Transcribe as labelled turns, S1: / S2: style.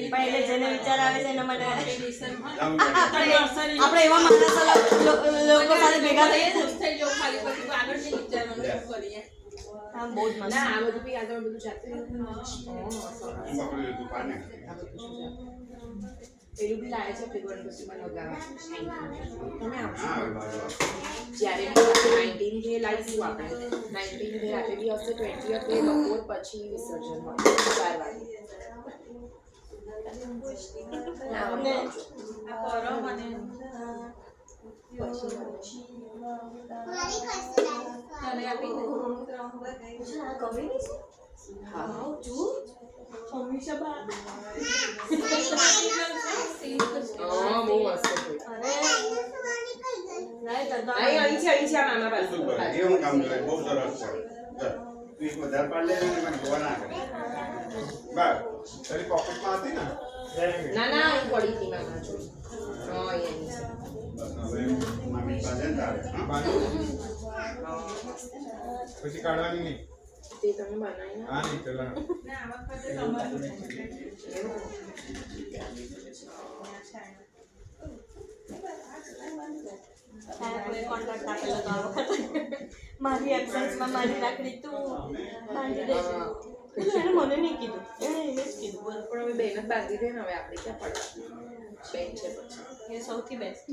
S1: पहले जेने विचार आवे છે એના માટે આપણે એવા માણસો લોકો સાથે ભેગા થઈએ થઈ જો ખાલી પછી આગળ જે વિચારવાનું શું કરીએ આમ બહુ જ મસ્ત ના આ બધું બી આગળ બધું જાતે પેલું બી લાવે છે ફેબ્રુઆરી પછીમાં લગાવવા તમે આવશો જ્યારે 19 ડે લાવીશું આપણે 19 ડે રાતે બી હશે 20 ડે બપોર પછી વિસર્જન હોય 4 વાગે મને આ પરો મને પછી તને આપી દે કમી છે હા જો હંમેશા બા હા બહુ મસ્ત અરે નહીં અહીં છે મામા પાસે એ હું કામ કરે બહુ સરસ છે તું એક વધારે પાડ લે ને મને જોવા ના કરે બસ તારી પોકેટમાં હતી ને ના ના અહીં પડી હતી મામા જો હા એ હવે મામી પાસે તારે પછી કાઢવાની નહીં તે તમે બનાવી ના હા નહીં ચલા ના આ વખતે તમારું કોન્ટ્રાક્ટ આપેલો તો આ વખતે મારી એબ્સેન્સમાં મારી રાખડી તું બાંધી દેશે એને મને નહીં કીધું એને જ કીધું બોલ પણ હવે બેન જ બાંધી દે ને હવે આપણે ક્યાં પડવા બેન છે પછી એ સૌથી બેસ્ટ